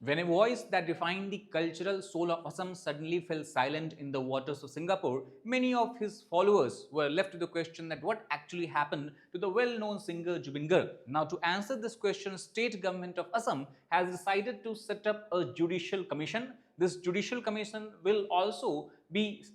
When a voice that defined the cultural soul of Assam suddenly fell silent in the waters of Singapore, many of his followers were left with the question that what actually happened to the well-known singer Zubeen Garg. Now, to answer this question, state government of Assam has decided to set up a judicial commission. This judicial commission will also be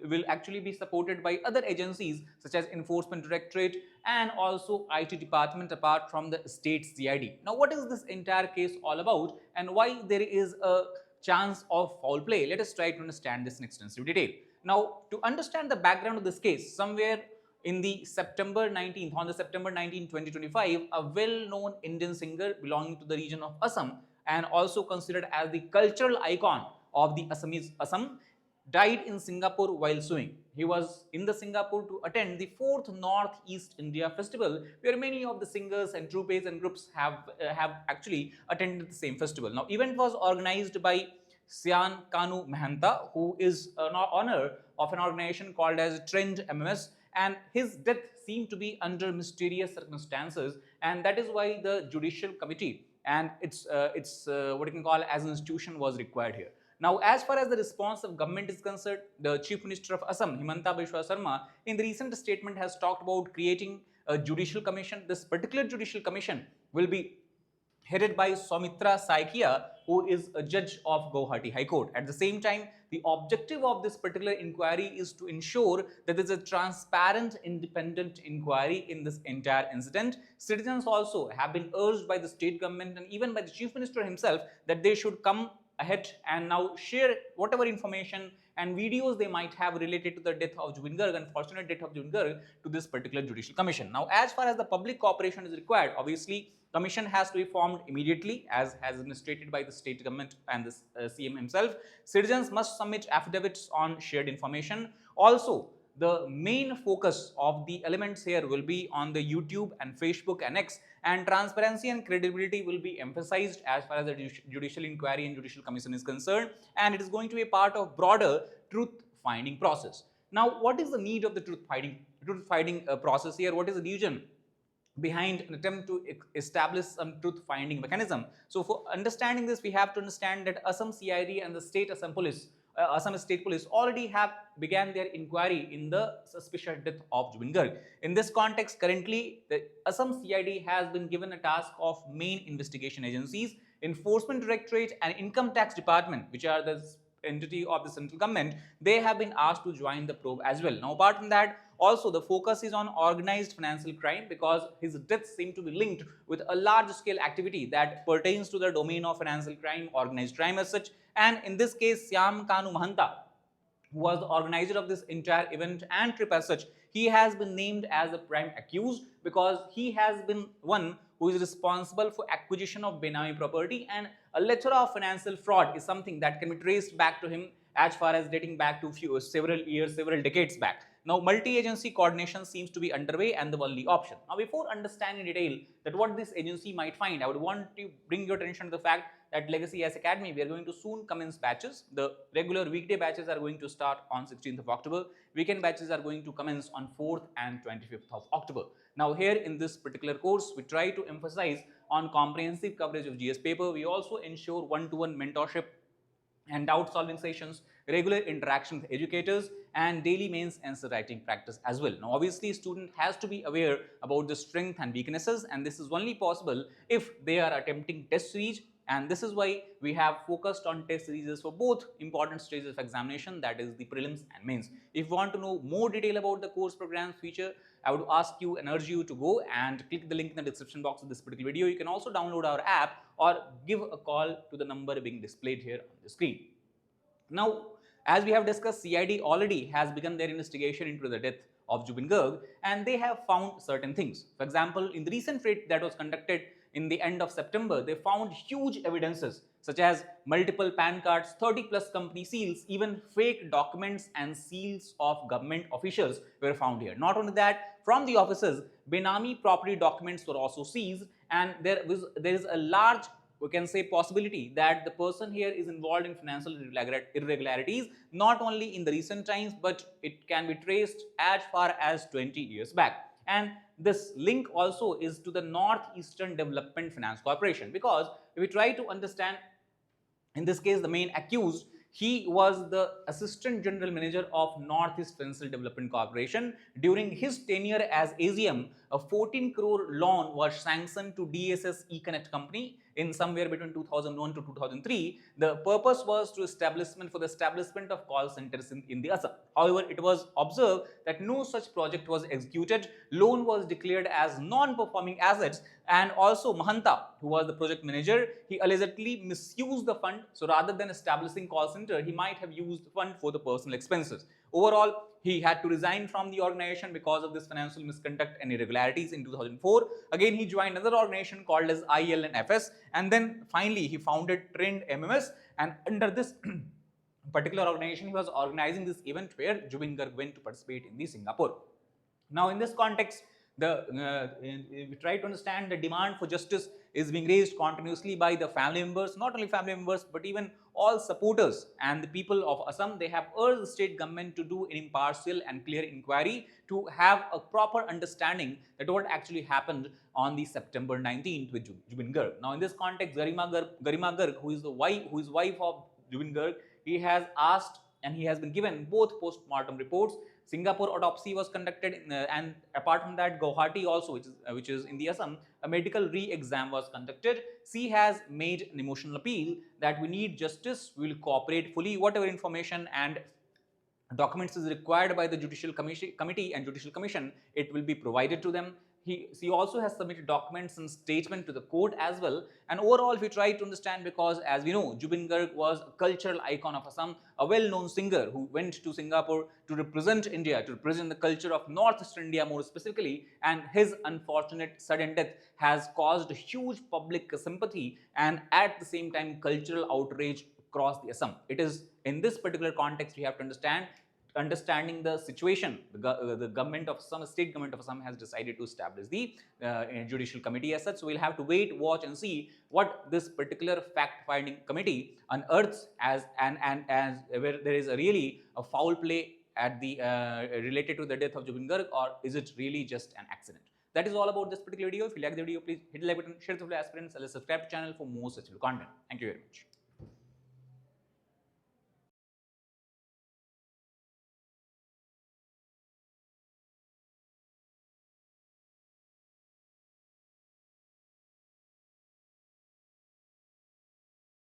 will actually be supported by other agencies such as Enforcement Directorate and also IT department apart from the state CID. Now, what is this entire case all about and why there is a chance of foul play? Let us try to understand this in extensive detail. Now, to understand the background of this case, somewhere in the September 19th, on the September 19, 2025, a well-known Indian singer belonging to the region of Assam and also considered as the cultural icon of the Assam died in Singapore while suing. He was in the Singapore to attend the 4th Northeast India Festival, where many of the singers and troupes and groups have actually attended the same festival. Now, event was organized by Sian Kanu Himanta, who is an honor of an organization called as Trend MMS, and his death seemed to be under mysterious circumstances, and that is why the Judicial Committee and its what you can call as an institution was required here. Now, as far as the response of government is concerned, the Chief Minister of Assam, Himanta Biswa Sarma, in the recent statement has talked about creating a judicial commission. This particular judicial commission will be headed by Soumitra Saikia, who is a judge of Guwahati High Court. At the same time, the objective of this particular inquiry is to ensure that there is a transparent, independent inquiry in this entire incident. Citizens also have been urged by the state government and even by the Chief Minister himself that they should come ahead and now share whatever information and videos they might have related to the death of Zubeen Garg, unfortunate death of Zubeen Garg, to this particular judicial commission. Now, as far as the public cooperation is required, obviously, commission has to be formed immediately, as has been stated by the state government and the CM himself. Citizens must submit affidavits on shared information. Also, the main focus of the elements here will be on the YouTube and Facebook and X, and transparency and credibility will be emphasized as far as the judicial inquiry and judicial commission is concerned, and it is going to be a part of broader truth finding process. Now, what is the need of the truth finding process here? What is the reason behind an attempt to establish some truth finding mechanism? So, for understanding this, we have to understand that Assam CID and the state Assam Police Assam State Police already have began their inquiry in the suspicious death of Zubeen Garg. In this context, currently, the Assam CID has been given a task of main investigation agencies, Enforcement Directorate and Income Tax Department, which are the entity of the central government. They have been asked to join the probe as well. Now, apart from that, also the focus is on organized financial crime, because his death seemed to be linked with a large scale activity that pertains to the domain of financial crime, organized crime as such. And in this case, Siam Kanu Himanta, who was the organizer of this entire event and trip as such, he has been named as the prime accused because he has been one who is responsible for acquisition of Benami property, and a plethora of financial fraud is something that can be traced back to him as far as dating back to several years, several decades back. Now, multi-agency coordination seems to be underway and the only option. Now, before understanding in detail that what this agency might find, I would want to bring your attention to the fact that Legacy S Academy, we are going to soon commence batches. The regular weekday batches are going to start on 16th of October. Weekend batches are going to commence on 4th and 25th of October. Now, here in this particular course, we try to emphasize on comprehensive coverage of GS paper. We also ensure one-to-one mentorship and doubt solving sessions, regular interaction with educators, and daily mains answer writing practice as well. Now, obviously, student has to be aware about the strength and weaknesses, and this is only possible if they are attempting test series. And this is why we have focused on test series for both important stages of examination, that is the prelims and mains. If you want to know more detail about the course programs feature, I would ask you and urge you to go and click the link in the description box of this particular video. You can also download our app or give a call to the number being displayed here on the screen. Now, as we have discussed, CID already has begun their investigation into the death of Zubeen Garg, and they have found certain things. For example, in the recent raid that was conducted in the end of September, they found huge evidences such as multiple PAN cards, 30+ company seals, even fake documents and seals of government officials were found here. Not only that, from the offices, Benami property documents were also seized, and there is a large, we can say, possibility that the person here is involved in financial irregularities, not only in the recent times, but it can be traced as far as 20 years back. And this link also is to the Northeastern Development Finance Corporation, because if we try to understand In this case, the main accused, he was the Assistant General Manager of Northeast Financial Development Corporation. During his tenure as AGM, a 14 crore loan was sanctioned to DSS eConnect company in somewhere between 2001 to 2003. The purpose was for the establishment of call centers in the Assam. However, it was observed that no such project was executed. Loan was declared as non-performing assets, and also Himanta, who was the project manager, he allegedly misused the fund. So rather than establishing call center, he might have used the fund for the personal expenses. Overall, he had to resign from the organization because of this financial misconduct and irregularities in 2004. Again, he joined another organization called as ILNFS, and then finally he founded Trend MMS, and under this particular organization, he was organizing this event where Zubeen Garg went to participate in the Singapore. Now, in this context, we try to understand the demand for justice is being raised continuously by the family members, not only family members, but even all supporters and the people of Assam. They have urged the state government to do an impartial and clear inquiry to have a proper understanding that what actually happened on the September 19th with Zubeen Garg. Now, in this context, Garima Garg, who is wife of Zubeen Garg, he has asked and he has been given both post-mortem reports. Singapore autopsy was conducted, and apart from that, Guwahati also, which is in the Assam, a medical re-exam was conducted. She has made an emotional appeal that we need justice, we will cooperate fully, whatever information and documents is required by the Judicial Committee and Judicial Commission, it will be provided to them. She also has submitted documents and statement to the court as well. And overall, if we try to understand, because as we know, Zubeen Garg was a cultural icon of Assam, a well-known singer who went to Singapore to represent India, to represent the culture of Northeastern India more specifically, and his unfortunate sudden death has caused huge public sympathy and at the same time cultural outrage across the Assam. It is in this particular context we have to understanding the situation. The government of Assam, state government of Assam, has decided to establish the judicial committee as such. So we'll have to wait, watch, and see what this particular fact-finding committee unearths as where there is really a foul play at the related to the death of Zubeen Garg, or is it really just an accident? That is all about this particular video. If you like the video, please hit the like button, share it with your aspirants, and subscribe to the channel for more such content. Thank you very much.